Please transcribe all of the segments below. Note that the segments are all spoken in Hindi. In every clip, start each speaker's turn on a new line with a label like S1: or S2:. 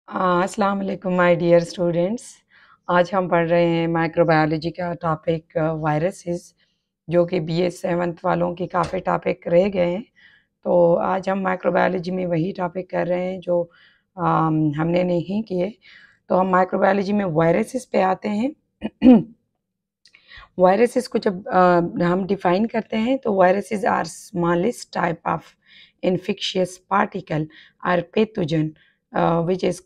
S1: अस्सलाम वालेकुम माय डियर स्टूडेंट्स। आज हम पढ़ रहे हैं माइक्रोबायोलॉजी का टॉपिक वायरसेस, जो कि बीए 7th वालों के काफ़ी टॉपिक रह गए हैं। तो आज हम माइक्रोबायोलॉजी में वही टॉपिक कर रहे हैं जो हमने नहीं किए। तो हम माइक्रोबायोलॉजी में वायरसेस पे आते हैं। वायरसेस को जब हम डिफाइन करते हैं तो viruses are smallest type of infectious particle or pathogen, which is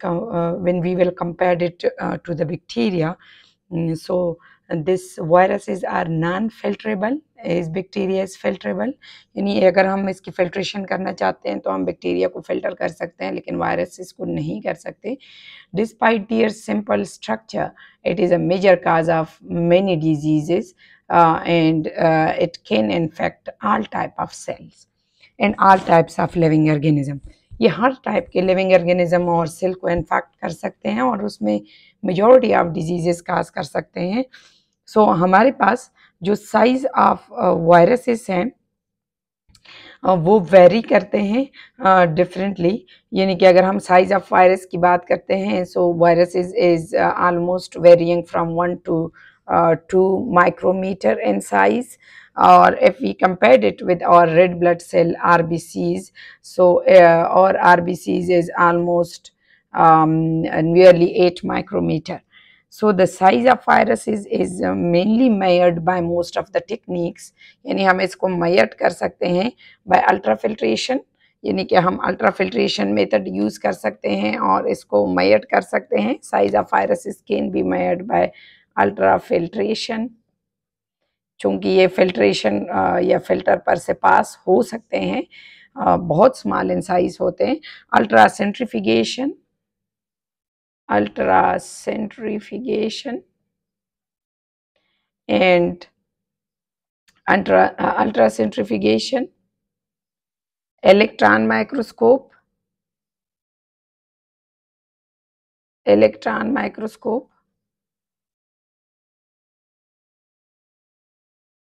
S1: when we will compare it to the bacteria. So this viruses are non-filterable, is bacteria is filterable, यानी अगर हम इसकी फिल्ट्रेशन करना चाहते हैं तो हम बैक्टीरिया को फिल्टर कर सकते हैं, लेकिन वायरसेस को नहीं कर सकते. Despite their simple structure, it is a major cause of many diseases, and it can infect all type of cells and all types of living organism. ये हर टाइप के लिविंग ऑर्गेनिज्म और सेल को इन्फेक्ट कर सकते हैं और उसमें मेजॉरिटी ऑफ डिजीजेस काज कर सकते हैं. सो हमारे पास जो साइज ऑफ वायरसेस हैं वो वेरी करते हैं डिफरेंटली. यानी कि अगर हम साइज ऑफ वायरस की बात करते हैं, so virus is almost varying from 1 to 2 micrometer in size. Or if we compared it with our red blood cell RBCs, so our RBCs is almost nearly 8 micrometer. So the size of viruses is mainly measured by most of the techniques. यानी हम इसको measured कर सकते हैं by ultrafiltration, यानी कि हम अल्ट्राफिल्ट्रेशन मेथड यूज़ कर सकते हैं और इसको मेजर कर सकते हैं. Size of viruses can be measured by ultrafiltration, चूँकि ये फिल्ट्रेशन या फिल्टर पर से पास हो सकते हैं. बहुत स्मॉल इन साइज होते हैं. अल्ट्रासेंट्रीफिगेशन and ultracentrifugation, electron microscope,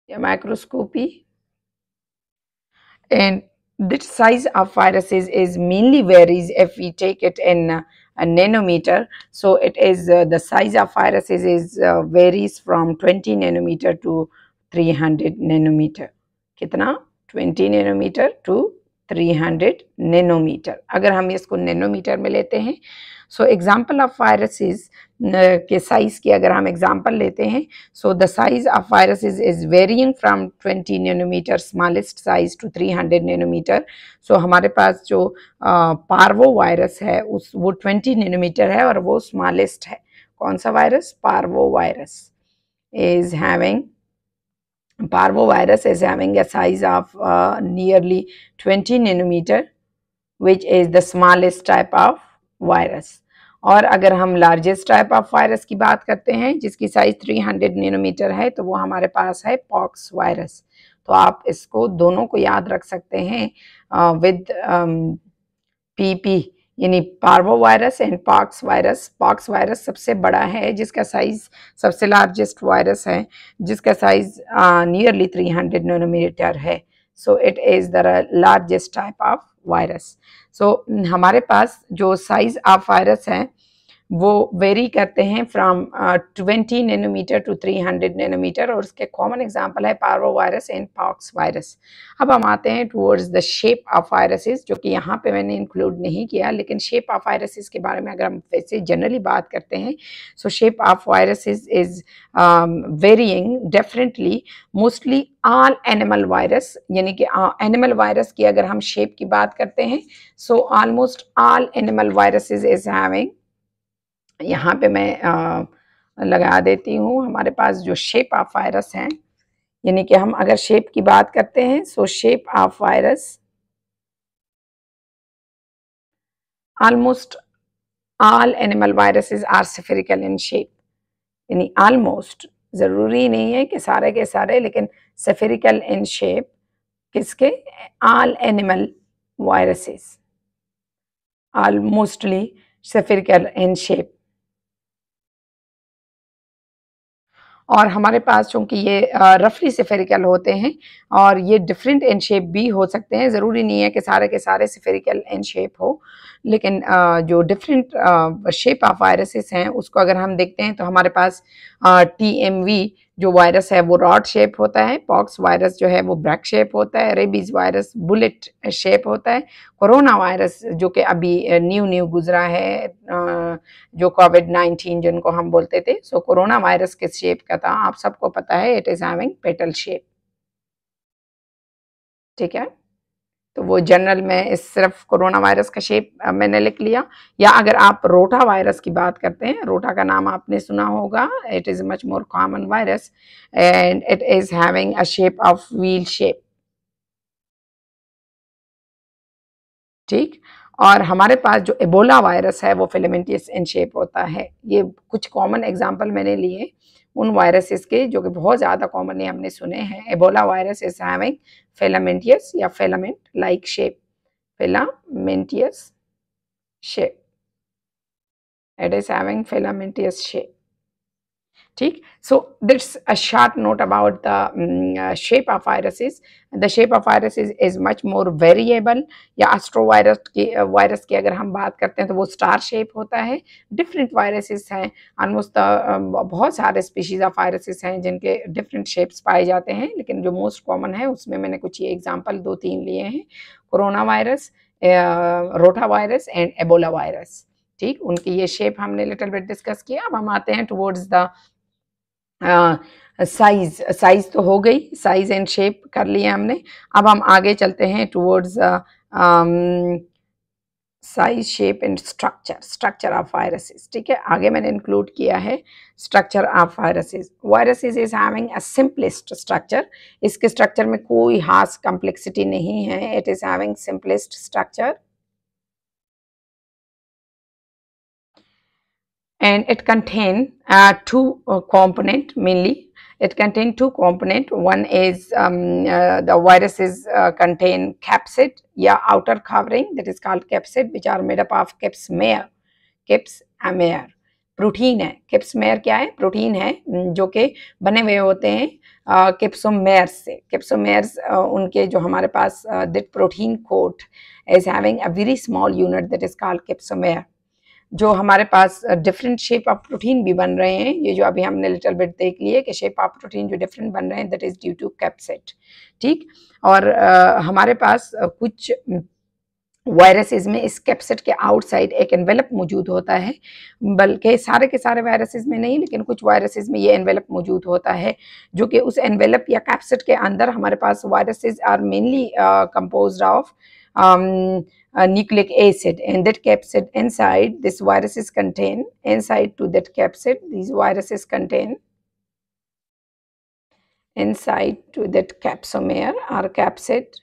S1: या microscopy. And the size of viruses is mainly varies if we take it in a nanometer. So it is the size of viruses is varies from 20 nanometer to 300 nanometer. कितना? 20 nanometer to 300 nanometer. अगर हम इसको नैनोमीटर में लेते हैं, सो एग्जाम्पल ऑफ वायरसेस के साइज की अगर हम एग्जाम्पल लेते हैं, so the size of viruses is varying from 20 nanometre smallest size to 300 nanometre. So हमारे पास जो पार्वो वायरस है वो 20 नैनोमीटर है और वो स्मॉलेस्ट है. कौन सा virus? parvovirus is having a size of nearly 20 nanometer, which is the smallest type of virus. और अगर हम लार्जेस्ट टाइप ऑफ वायरस की बात करते हैं जिसकी साइज 300 नैनोमीटर है, तो वो हमारे पास है पॉक्स वायरस. तो आप इसको दोनों को याद रख सकते हैं विद पीपी, यानी parvo virus and pox virus. Pox virus सबसे बड़ा है, जिसका साइज सबसे लार्जेस्ट वायरस है, जिसका साइज नियरली 300 नैनोमीटर है. So it is the largest type of virus. So हमारे पास जो साइज ऑफ वायरस हैं वो वेरी करते हैं फ्रॉम 20 नैनोमीटर टू 300 नैनोमीटर, और उसके कॉमन एग्जांपल है parvo virus and pox virus. अब हम आते हैं towards the shape of viruses, जो कि यहाँ पे मैंने इंक्लूड नहीं किया, लेकिन शेप ऑफ वायरसेस के बारे में अगर हम वैसे जनरली बात करते हैं, so shape of viruses is varying differently. Mostly all animal virus, यानी कि एनिमल वायरस की अगर हम शेप की बात करते हैं, so almost all animal viruses is having, यहाँ पे मैं लगा देती हूँ हमारे पास जो शेप ऑफ वायरस हैं, यानी कि हम अगर शेप की बात करते हैं, so shape of virus almost all animal viruses are spherical in shape. यानी ऑलमोस्ट, जरूरी नहीं है कि सारे के सारे, लेकिन स्फेरिकल इन शेप. किसके? All animal viruses almostly spherical in shape. और हमारे पास चूंकि ये रफली स्फेरिकल होते हैं और ये डिफरेंट इन शेप भी हो सकते हैं, ज़रूरी नहीं है कि सारे के सारे स्फेरिकल इन शेप हो, लेकिन जो डिफरेंट शेप ऑफ वायरसेस हैं उसको अगर हम देखते हैं तो हमारे पास TMV जो वायरस है वो रॉड शेप होता है, पॉक्स वायरस जो है वो ब्रैक शेप होता है, रेबीज वायरस बुलेट शेप होता है, कोरोना वायरस जो कि अभी न्यू गुजरा है जो कोविड-19 जिनको हम बोलते थे, सो कोरोना वायरस किस शेप का था आप सबको पता है, it is having petal shape. ठीक है, तो वो जनरल में इस सिर्फ कोरोना वायरस का शेप मैंने लिख लिया। या अगर आप रोटा वायरस की बात करते हैं, रोटा का नाम आपने सुना होगा, it is much more common virus and it is having a shape of wheel shape. ठीक, और हमारे पास जो एबोला वायरस है वो फिलामेंटस इन शेप होता है। ये कुछ कॉमन एग्जांपल मैंने लिए उन वायरसेस के जो कि बहुत ज़्यादा कॉमनली हमने सुने हैं। Ebola virus is having filamentous या filament like shape, filamentous shape, it is having filamentous shape। ठीक, so that's a short note about the shape of viruses। the shape of viruses is much more variable। या वायरस की अगर हम बात करते हैं तो वो स्टार शेप होता है। डिफरेंट वायरसेस हैं, ऑलमोस्ट बहुत सारे स्पीशीज ऑफ वायरसेस हैं जिनके डिफरेंट शेप्स पाए जाते हैं, लेकिन जो मोस्ट कॉमन है उसमें मैंने कुछ ये एग्जांपल 2-3 लिए हैं, corona virus, rota virus and Ebola virus. ठीक, उनकी ये शेप हमने लिटिल बिट डिस्कस किया। अब हम आते हैं टुवर्ड्स द साइज तो हो गई, साइज एंड शेप कर लिया हमने। अब हम आगे चलते हैं towards size shape and structure of viruses. ठीक है, आगे मैंने इंक्लूड किया है structure of viruses is having a simplest structure. इसके स्ट्रक्चर में कोई खास कॉम्प्लेक्सिटी नहीं है, it is having simplest structure and it contain two component mainly। it contain two component, one is the viruses contain capsid या outer covering that is called capsid which are made up of capsamer protein है। कैप्समेयर क्या है? प्रोटीन है जो कि बने हुए होते हैं कैप्सोमेर्स से। कैप्सोमेर्स उनके जो हमारे पास that protein coat is having a very small unit that is called capsomere. जो हमारे पास डिफरेंट शेप ऑफ प्रोटीन भी बन रहे हैं, ये जो अभी हमने लिटिल बिट देख लिए कि शेप ऑफ प्रोटीन जो डिफरेंट बन रहे हैं that is due to capsid. ठीक, और हमारे पास कुछ वायरसेस में इस कैप्सिड के आउटसाइड एक एनवेलप मौजूद होता है, बल्कि सारे के सारे वायरसेस में नहीं, लेकिन कुछ वायरसेस में ये एनवेलप मौजूद होता है जो कि उस एनवेलप या कैप्सिड के अंदर हमारे पास viruses are mainly composed of nucleic acid, and that capsid inside this viruses contain, inside to that capsid these viruses contain, inside to that capsomere or capsid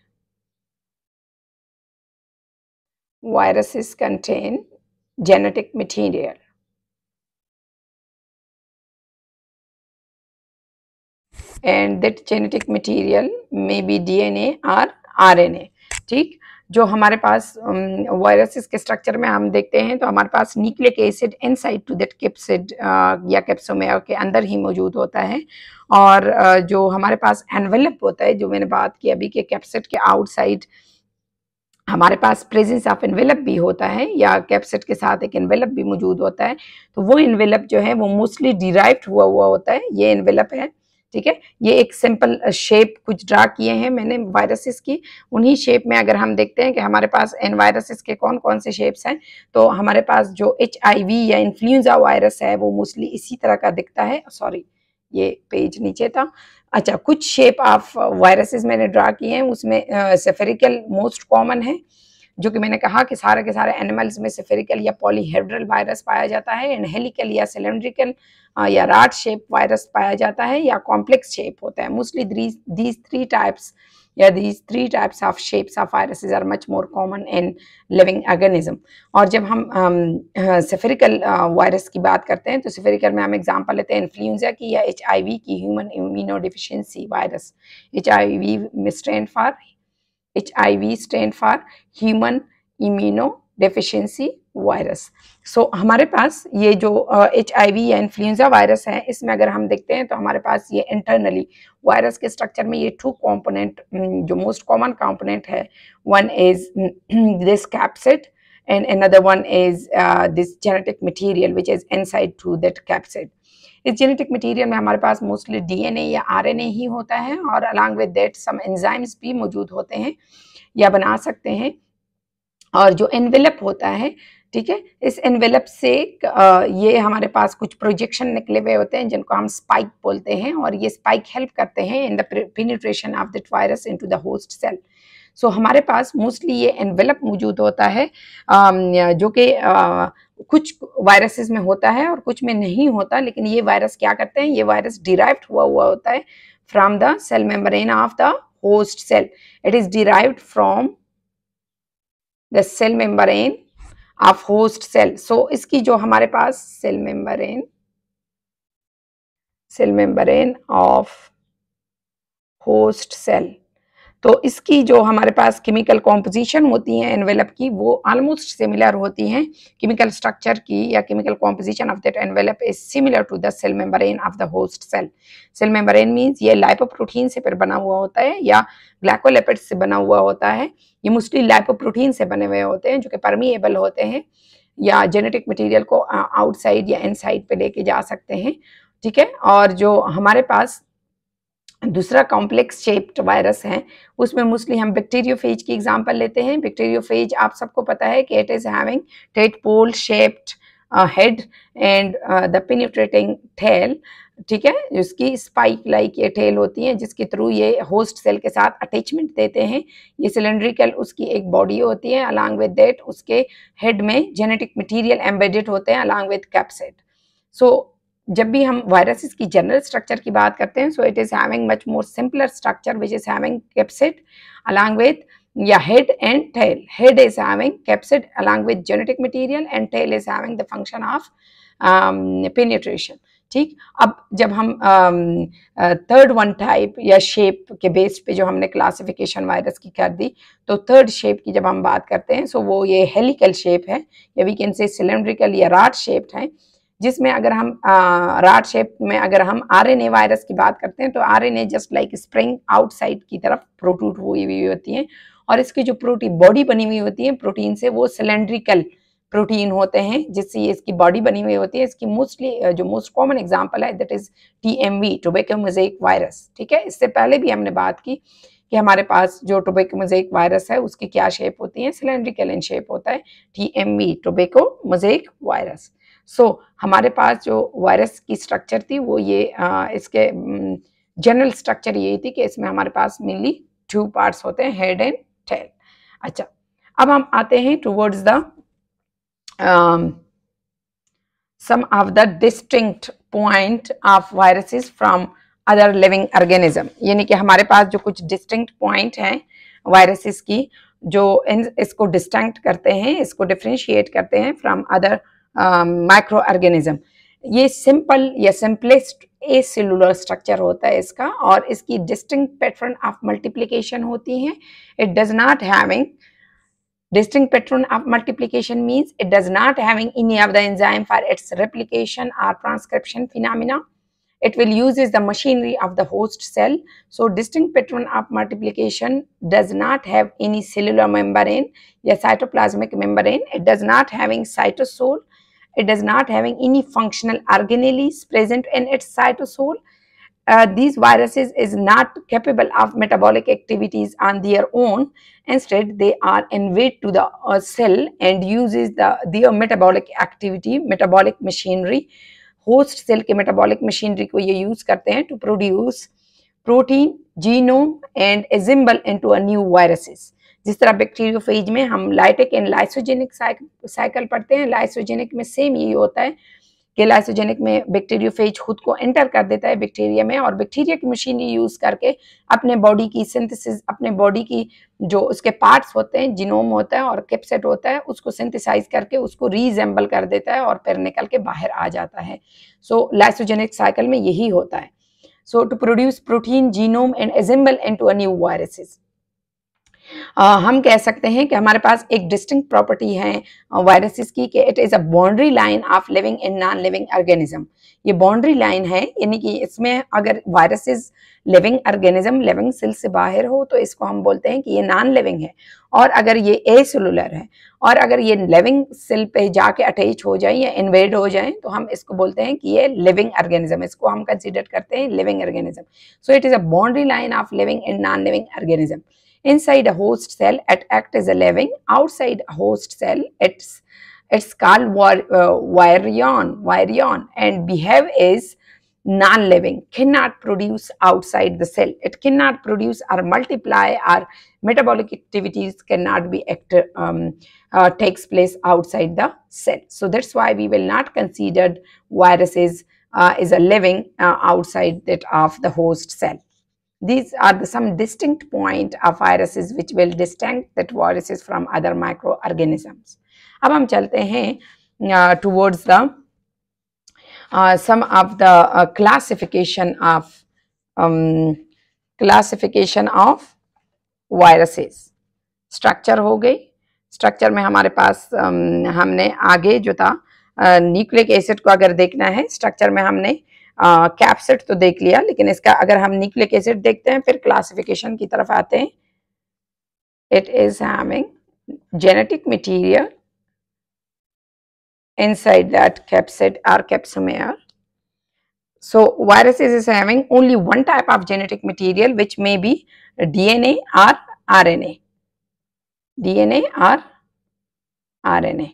S1: viruses contain genetic material, and that genetic material may be DNA or RNA। ठीक, जो हमारे पास वायरसेस के स्ट्रक्चर में हम देखते हैं तो हमारे पास nucleic acid inside to that capsid या कैप्सोमेयर के अंदर ही मौजूद होता है, और जो हमारे पास एनवेलप होता है, जो मैंने बात की अभी के कैप्सिड के आउटसाइड हमारे पास प्रेजेंस ऑफ एनवेलप भी होता है या कैप्सिड के साथ एक एनवेलप भी मौजूद होता है, तो वो एनवेलप जो है वो मोस्टली डिराइव्ड हुआ होता है। ये एनवेलप है, ठीक है, ये एक सिंपल शेप कुछ ड्रा किए हैं मैंने वायरसेस की। उन्हीं शेप में अगर हम देखते हैं कि हमारे पास इन वायरसेस के कौन कौन से शेप्स हैं, तो हमारे पास जो HIV या इन्फ्लुएंजा वायरस है वो मोस्टली इसी तरह का दिखता है। सॉरी, ये पेज नीचे था। अच्छा, कुछ शेप ऑफ वायरसेस मैंने ड्रा किए हैं, उसमें सेफेरिकल मोस्ट कॉमन है, जो कि मैंने कहा कि सारे के सारे एनिमल्स में सेफेरिकल या पॉलीहेड्रल वायरस पाया जाता है, एंड हेलिकल या सिलेंड्रिकल या रॉड शेप वायरस पाया जाता है, या कॉम्प्लेक्स शेप होता है। मोस्टली these three types या these three types of shapes of viruses are much more common in living organism। और जब हम सेफेरिकल वायरस की बात करते हैं तो सेफेरिकल में हम एग्जांपल लेते हैं इन्फ्लुएंजा की या HIV की, human immunodeficiency virus. HIV stand for Human Immunodeficiency deficiency virus. So हमारे पास ये जो HIV या इन्फ्लुएंजा वायरस है, इसमें अगर हम देखते हैं तो हमारे पास ये इंटरनली वायरस के स्ट्रक्चर में ये 2 कंपोनेंट जो मोस्ट कॉमन कंपोनेंट है, one is this capsid and another one is this genetic material which is inside to that capsid. इस जेनेटिक मटेरियल में हमारे पास मोस्टली DNA या RNA ही होता है और along with that some enzymes भी मौजूद होते हैं या बना सकते हैं। और जो एनवेलप होता है, ठीक है, इस एनवेलप से ये हमारे पास कुछ प्रोजेक्शन निकले हुए होते हैं जिनको हम स्पाइक बोलते हैं, और ये स्पाइक हेल्प करते हैं in the penetration of that virus into the host cell. So हमारे पास मोस्टली ये एनवेलप मौजूद होता है जो कि कुछ वायरसेस में होता है और कुछ में नहीं होता, लेकिन ये वायरस क्या करते हैं, ये वायरस डिराइव्ड हुआ होता है from the cell membrane of the host cell. It is derived from the cell membrane of host cell. So इसकी जो हमारे पास cell membrane of host cell, तो इसकी जो हमारे पास केमिकल कॉम्पोजिशन होती है एनवेलप की, वो ऑलमोस्ट सिमिलर होती हैं। केमिकल स्ट्रक्चर की या chemical composition of that envelope is similar to the cell membrane of the host cell. Cell membrane means ये लाइपोप्रोटीन से फिर बना हुआ होता है या ग्लाइकोलिपिड से बना हुआ होता है। ये मोस्टली लाइपोप्रोटीन से बने हुए होते हैं जो कि परमिएबल होते हैं या जेनेटिक मटीरियल को आउटसाइड या इनसाइड पे लेके जा सकते हैं, ठीक है। और जो हमारे पास दूसरा कॉम्प्लेक्स शेप्ड वायरस है, उसमें मोस्टली हम बैक्टीरियोफेज की एग्जांपल लेते हैं। बैक्टीरियोफेज आप सबको पता है कि it is having tadpole shaped head and the penetrating tail, ठीक है, जिसकी स्पाइक लाइक ये टेल होती है जिसके थ्रू ये होस्ट सेल के साथ अटैचमेंट देते हैं। ये सिलेंड्रिकल उसकी एक बॉडी होती है, अलॉन्ग विद दैट उसके हेड में जेनेटिक मटीरियल एम्बेडेड होते हैं अलॉन्ग विद कैप्सिड। सो जब भी हम वायरसेस की जनरल स्ट्रक्चर की बात करते हैं, so it is having much more simpler structure which is having capsid along with या head and tail. Head is having capsid along with genetic material and tail is having the function of penetration, ठीक। अब जब हम थर्ड वन टाइप या शेप के बेस पे जो हमने क्लासिफिकेशन वायरस की कर दी, तो थर्ड शेप की जब हम बात करते हैं, सो वो ये हेलिकल शेप है या वी कैन से सिलेंड्रिकल या रॉड शेप्ड है, जिसमें अगर हम रॉड शेप में अगर हम RNA वायरस की बात करते हैं तो RNA just like spring outside की तरफ प्रोट्रूड हुई होती है, और इसकी जो प्रोटीन बॉडी बनी हुई होती है प्रोटीन से, वो सिलेंड्रिकल प्रोटीन होते हैं जिससे इसकी बॉडी बनी हुई होती है। इसकी मोस्टली जो मोस्ट कॉमन एग्जांपल है that is TMV, tobacco mosaic virus, ठीक है। इससे पहले भी हमने बात की कि हमारे पास जो टोबैको मोज़ेक वायरस है उसकी क्या शेप होती है, सिलेंड्रिकल इन शेप होता है, TMV, tobacco mosaic virus. So हमारे पास जो वायरस की स्ट्रक्चर थी वो ये इसके जनरल स्ट्रक्चर यही थी कि इसमें हमारे पास मेनली 2 पार्ट्स होते हैं, हेड एंड टेल। अच्छा, अब हम आते हैं towards the some of the distinct point of viruses from other living organism, यानी कि हमारे पास जो कुछ distinct point हैं वायरसेस की जो इसको डिस्टिंक्ट करते हैं, इसको डिफरेंशिएट करते हैं फ्रॉम अदर माइक्रो ऑर्गेनिज्म। ये सिंपल या सिंपलेस्ट एसेलुलर स्ट्रक्चर होता है इसका, और इसकी डिस्टिंक्ट पैटर्न ऑफ मल्टीप्लिकेशन होती है। It does not having distinct pattern of multiplication means it does not having any of the enzyme for its replication or transcription phenomena. It will uses the machinery of the host cell. So distinct pattern of multiplication does not have any cellular membrane या cytoplasmic membrane. It does not having cytosol. It does not having any functional organelles present in its cytosol. These viruses is not capable of metabolic activities on their own. Instead, they are invade to the cell and uses their metabolic activity, metabolic machinery. Host cell के metabolic machinery को ये use करते हैं to produce protein, genome and assemble into a new viruses. जिस तरह बैक्टीरियोफेज में हम लाइटिक एंड लाइसोजेनिक साइकिल पढ़ते हैं, लाइसोजेनिक में सेम यही होता है कि लाइसोजेनिक में बैक्टीरियोफेज खुद को एंटर कर देता है बैक्टीरिया में, और बैक्टीरिया की मशीनरी यूज करके अपने बॉडी की सिंथेसिस, अपने बॉडी की जो उसके पार्ट्स होते हैं, जीनोम होता है और कैप्सिड होता है, उसको सिंथेसाइज करके उसको रीअसेंबल कर देता है और फिर निकल के बाहर आ जाता है। सो लाइसोजेनिक साइकिल में यही होता है। So to produce protein, genome and assemble into a new viruses. हम कह सकते हैं कि हमारे पास एक डिस्टिंक्ट प्रॉपर्टी है वायरसेस की कि it is a boundary line of living in non living organism. ये बाउंड्री लाइन है, यानी कि इसमें अगर viruses living organism living cell से बाहर हो तो इसको हम बोलते हैं कि ये नॉन लिविंग है, और अगर ये एसेलुलर है और अगर ये लिविंग सेल पे जाके अटैच हो जाए या इन्वेड हो जाए तो हम इसको बोलते हैं कि ये लिविंग ऑर्गेनिज्म, इसको हम कंसीडर करते हैं living organism. So it is a boundary line of living in non living organism. Inside a host cell, it acts as a living. Outside a host cell, it's called virion, and behave as non-living. Cannot produce outside the cell. It cannot produce or multiply, or metabolic activities cannot be takes place outside the cell. So that's why we will not consider viruses is a living outside that of the host cell. These are some distinct point of viruses which will distinct that viruses from other microorganisms. अब हम चलते हैं towards the some of the classification of viruses. Structure हो गई। स्ट्रक्चर में हमारे पास हमने आगे जो था न्यूक्लिक एसिड को अगर देखना है, स्ट्रक्चर में हमने कैप्सिड तो देख लिया, लेकिन इसका अगर हम न्यूक्लिक एसिड देखते हैं फिर क्लासिफिकेशन की तरफ आते हैं। It is having genetic material inside that capsid or capsomere. So viruses is having only one type of genetic material which may be DNA or RNA. DNA or RNA.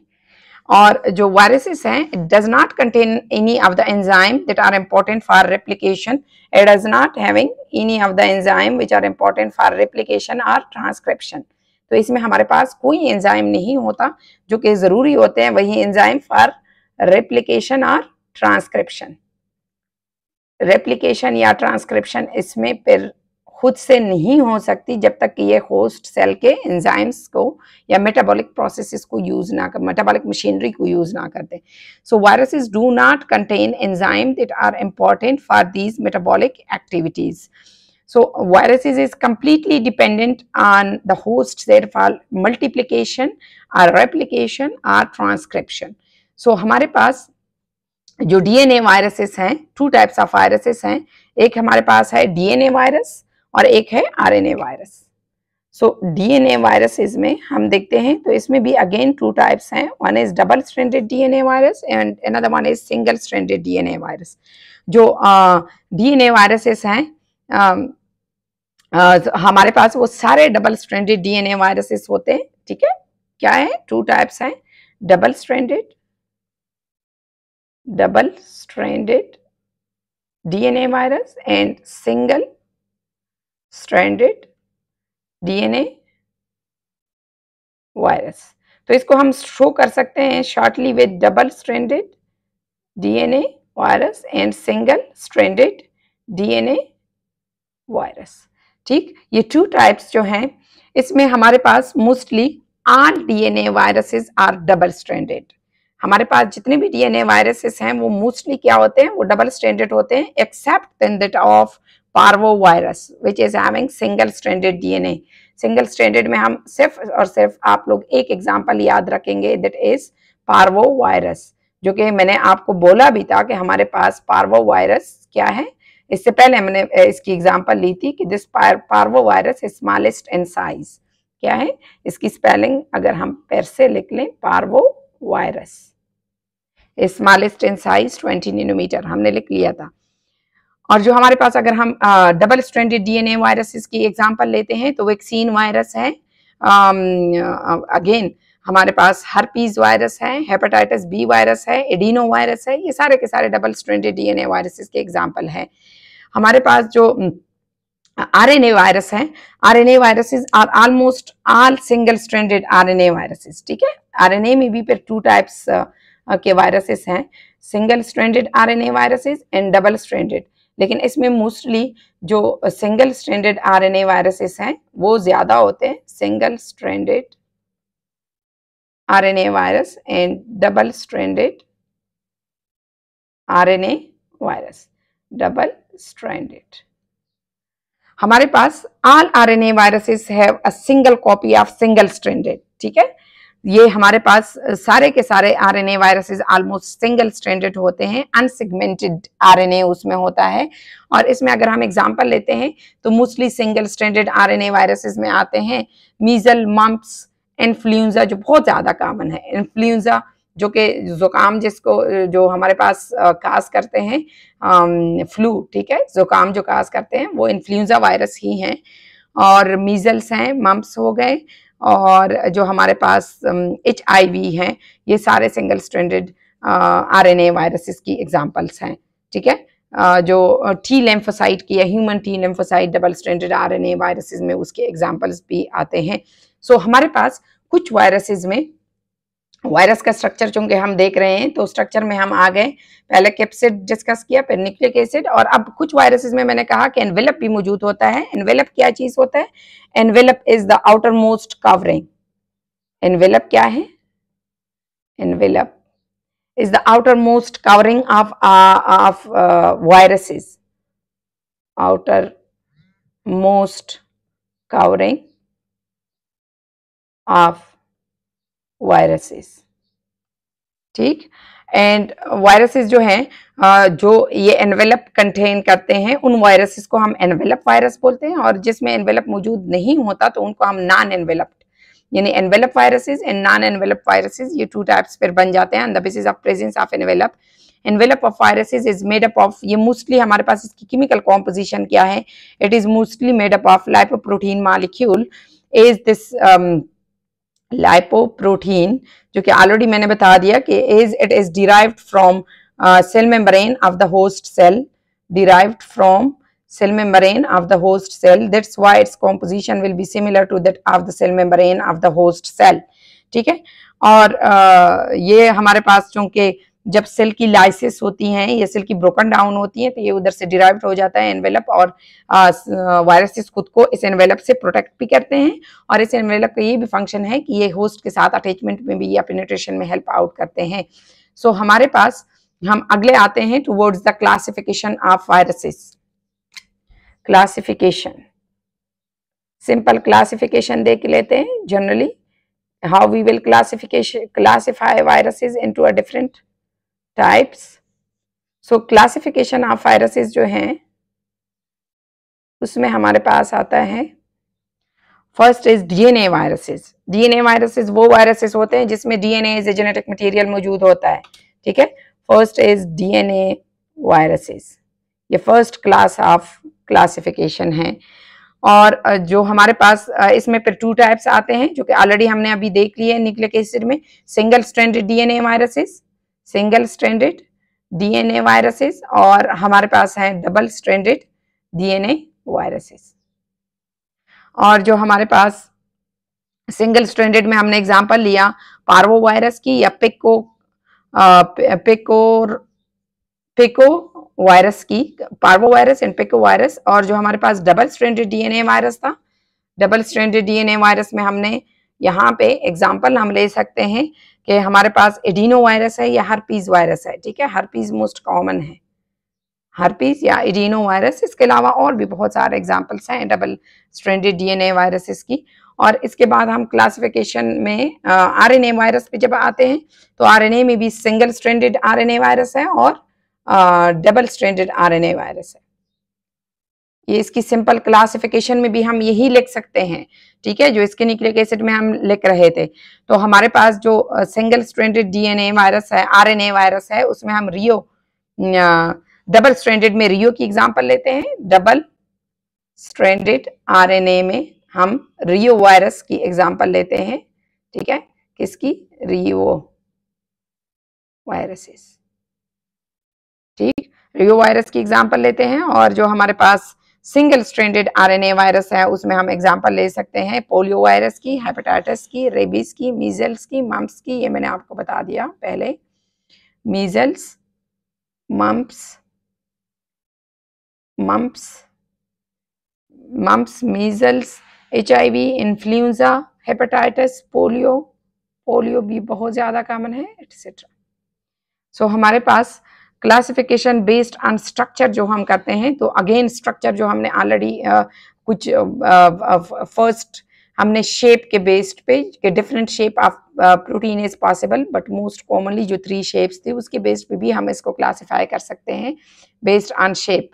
S1: और जो वायरसेस हैं, it does not contain any of the enzyme that are important for replication. It does not having any of the enzyme which are important for replication or transcription. तो इसमें हमारे पास कोई एंजाइम नहीं होता जो कि जरूरी होते हैं, वही एंजाइम फॉर रेप्लिकेशन और ट्रांसक्रिप्शन। रेप्लिकेशन या ट्रांसक्रिप्शन इसमें फिर खुद से नहीं हो सकती जब तक कि ये होस्ट सेल के एंजाइम्स को या मेटाबॉलिक प्रोसेसेस को यूज ना कर, मेटाबॉलिक मशीनरी को यूज ना करते। So viruses do not contain enzyme that are important for these metabolic activities. So viruses is completely dependent on the host cell for multiplication or replication or transcription. So हमारे पास जो डीएनए वायरसेस हैं, टू टाइप्स ऑफ वायरसेस हैं, एक हमारे पास है डीएनए वायरस और एक है RNA virus. So DNA viruses में हम देखते हैं तो इसमें भी अगेन टू टाइप्स हैं, one is double stranded DNA virus and another one is single stranded DNA virus. जो डीएनए वायरसेस हैं हमारे पास वो सारे डबल स्ट्रैंडेड डीएनए वायरसेस होते हैं, ठीक है। क्या है, टू टाइप्स हैं, double stranded DNA virus and single stranded DNA virus. तो इसको हम शो कर सकते हैं shortly with double stranded DNA virus and single stranded DNA virus. ठीक, ये टू टाइप्स जो हैं इसमें हमारे पास mostly all DNA viruses are double stranded. हमारे पास जितने भी डीएनए वायरसेस हैं वो मोस्टली क्या होते हैं, वो डबल स्ट्रैंडेड होते हैं, except that of parvo virus which is having single stranded DNA. Single stranded में हम सिर्फ और सिर्फ आप लोग एक एग्जांपल याद रखेंगे, दैट इज पार्वो वायरस, जो कि मैंने आपको बोला भी था कि हमारे पास पार्वो वायरस क्या है। इससे पहले हमने इसकी एग्जांपल ली थी कि this parvo virus smallest in size. क्या है इसकी स्पेलिंग, अगर हम फिर से लिख लें, parvo virus smallest in size 20 nanometre हमने लिख लिया था। और जो हमारे पास अगर हम डबल स्ट्रैंडेड डीएनए वायरसेस की एग्जांपल लेते हैं तो वैक्सीन वायरस है, अगेन हमारे पास हर्पीज वायरस है, हेपेटाइटिस बी वायरस है, एडिनो वायरस है, ये सारे के सारे डबल स्ट्रैंडेड डीएनए वायरसेस के एग्जांपल है। हमारे पास जो आरएनए वायरस है, RNA viruses are almost all single stranded RNA viruses, ठीक है। आरएनए में भी फिर टू टाइप्स के वायरसेस हैं, single stranded RNA viruses and double stranded, लेकिन इसमें मोस्टली जो सिंगल स्ट्रैंडेड आरएनए वायरसेस हैं वो ज्यादा होते हैं, single stranded RNA virus and double stranded RNA virus, double stranded। हमारे पास all RNA viruses have a single copy of single stranded, ठीक है, ये हमारे पास सारे के सारे RNA viruses almost single stranded होते हैं, अनसेगमेंटेड आरएनए उसमें होता है। और इसमें अगर हम एग्जांपल लेते हैं तो mostly single stranded RNA viruses में आते हैं मीजल, मम्प्स, इन्फ्लुएंजा जो बहुत ज्यादा कॉमन है, इन्फ्लुएंजा जो कि जुकाम जिसको जो हमारे पास काज करते हैं, फ्लू, ठीक है, जुकाम जो काज करते हैं वो इन्फ्लुएंजा वायरस ही हैं। और मीजल्स हैं, मम्प्स हो गए, और जो हमारे पास HIV हैं, ये सारे सिंगल स्ट्रैंडेड आरएनए वायरसेस की एग्जांपल्स हैं, ठीक है। जो टी लिम्फोसाइट की है, human T lymphocyte double stranded RNA viruses में उसके एग्जांपल्स भी आते हैं। सो हमारे पास कुछ वायरसेस में वायरस का स्ट्रक्चर चूंकि हम देख रहे हैं तो स्ट्रक्चर में हम आ गए, पहले कैप्सिड डिस्कस किया, फिर न्यूक्लिक एसिड, और अब कुछ वायरसेस में मैंने कहा कि एनवेलप भी मौजूद होता है। एनवेलप क्या चीज होता है? Envelope is the outer most covering. Envelope क्या है? Envelope is the outer most covering of viruses, outer most covering of viruses, ठीक। एंड वायरसेस जो हैं जो ये एनवेलप कंटेन करते हैं, उन वायरसेस को हम एनवेलप वायरस बोलते हैं, और जिसमें एनवेलप मौजूद नहीं होता तो उनको हम नॉन एनवेलप्ड, यानी envelope viruses and non envelope viruses, ये टू टाइप्स फिर बन जाते हैं on the basis of presence of envelope. Envelope of viruses is made up of, ये मोस्टली हमारे पास इसकी केमिकल कॉम्पोजिशन क्या है? It is mostly made up of lipoprotein molecule. Is this lipoprotein, जो कि ऑलरेडी मैंने बता दिया कि it is derived from cell membrane of the host cell, derived from cell membrane of the host cell, that's why its composition will be similar to that of the cell membrane of the host cell, ठीक है। और ये हमारे पास चूंकि जब सेल की लाइसिस होती हैं या सेल की ब्रोकन डाउन होती है तो ये उधर से डिराइव्ड हो जाता है एनवेलप, और वायरसेस खुद को इस एनवेलप से प्रोटेक्ट भी करते हैं, और इस एनवेलप का ये भी फंक्शन है कि ये होस्ट के साथ अटैचमेंट में भी या पेनिट्रेशन में हेल्प आउट करते हैं। सो हमारे पास हम अगले आते हैं towards the classification of viruses. Classification, simple classification देख लेते हैं। Generally how we will classify viruses into a different types. So classification of viruses जो हैं उसमें हमारे पास आता है, first is DNA viruses. DNA viruses वो वायरसेस होते हैं जिसमें DNA as a genetic material मौजूद होता है, ठीक है। फर्स्ट इज डीएनए वायरसेस, ये फर्स्ट क्लास ऑफ क्लासिफिकेशन है। और जो हमारे पास इसमें फिर टू टाइप्स आते हैं जो कि ऑलरेडी हमने अभी देख लिए न्यूक्लिक एसिड में, single stranded DNA viruses, single stranded DNA viruses, और हमारे पास है डबल स्ट्रैंडेड डीएनए वायरसेस। और जो हमारे पास सिंगल स्ट्रैंडेड में हमने एग्जांपल लिया पार्वो वायरस की या पिको वायरस की, parvo virus and pico virus. और जो हमारे पास डबल स्ट्रैंडेड डीएनए वायरस था, डबल स्ट्रैंडेड डीएनए वायरस में हमने यहाँ पे एग्जांपल हम ले सकते हैं कि हमारे पास एडिनो वायरस है या हर्पीज वायरस है, ठीक है। हर्पीज मोस्ट कॉमन है, हर्पीज या एडिनो वायरस। इसके अलावा और भी बहुत सारे एग्जांपल्स हैं डबल स्ट्रैंडेड डीएनए वायरसेस की। और इसके बाद हम क्लासिफिकेशन में आरएनए वायरस पे जब आते हैं तो आरएनए में भी सिंगल स्ट्रैंडेड आरएनए वायरस है और डबल स्ट्रैंडेड आरएनए वायरस है। ये इसकी सिंपल क्लासिफिकेशन में भी हम यही लिख सकते हैं, ठीक है, जो इसके न्यूक्लिक एसिड में हम लिख रहे थे। तो हमारे पास जो सिंगल स्ट्रैंडेड डीएनए वायरस है, आरएनए वायरस है, उसमें हम रियो, डबल स्ट्रैंडेड में रियो की एग्जांपल लेते हैं। डबल स्ट्रैंडेड आरएनए में हम रियो वायरस की एग्जांपल लेते हैं, ठीक है, किसकी? रियो वायरसेस, ठीक, रियो वायरस की एग्जांपल लेते हैं। और जो हमारे पास सिंगल स्ट्रैंडेड आरएनए वायरस है उसमें हम एग्जांपल ले सकते हैं पोलियो वायरस की, हेपेटाइटिस की, रेबीज की, मीजल्स की, मम्प्स की। ये मैंने आपको बता दिया पहले, measles, mumps, measles, HIV, influenza, hepatitis, polio भी बहुत ज्यादा कॉमन है, एटसेट्रा। सो हमारे पास क्लासिफिकेशन बेस्ड ऑन स्ट्रक्चर जो हम करते हैं, तो अगेन स्ट्रक्चर जो हमने ऑलरेडी कुछ फर्स्ट हमने शेप के बेस्ड पे कि different shape of protein is possible, but most commonly जो 3 शेप्स थे उसके बेस्ड पे भी हम इसको क्लासिफाई कर सकते हैं बेस्ड ऑन शेप।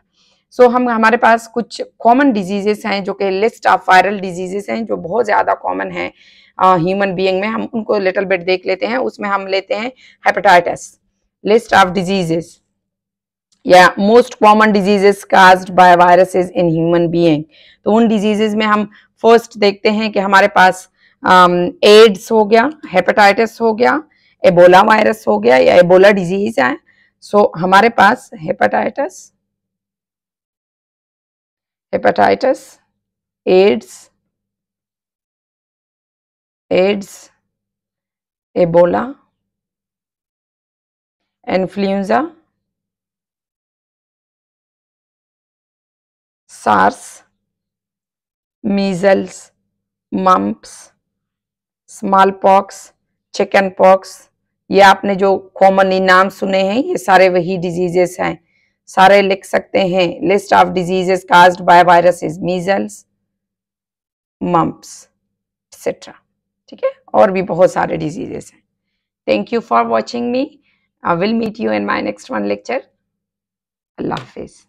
S1: सो हमारे पास कुछ कॉमन डिजीजेस हैं जो कि लिस्ट ऑफ वायरल डिजीजेस हैं जो बहुत ज़्यादा कॉमन है ह्यूमन बीइंग में। हम उनको लिटिल बिट देख लेते हैं। उसमें हम लेते हैं हेपेटाइटिस, लिस्ट ऑफ डिजीजेस या most common diseases caused by viruses in human being. तो उन डिजीजेस में हम फर्स्ट देखते हैं कि हमारे पास एड्स हो गया, हेपेटाइटिस हो गया, एबोला वायरस हो गया या एबोला डिजीज है। सो हमारे पास hepatitis, AIDS, Ebola, influenza, SARS, measles, mumps, small pox, chicken pox, ये आपने जो कॉमनली नाम सुने हैं ये सारे वही डिजीजेस हैं। सारे लिख सकते हैं। List of diseases caused by viruses, measles, mumps etcetera. ठीक है, और भी बहुत सारे डिजीजेस हैं। Thank you for watching me. I will meet you in my next one lecture. अल्लाह हाफिज।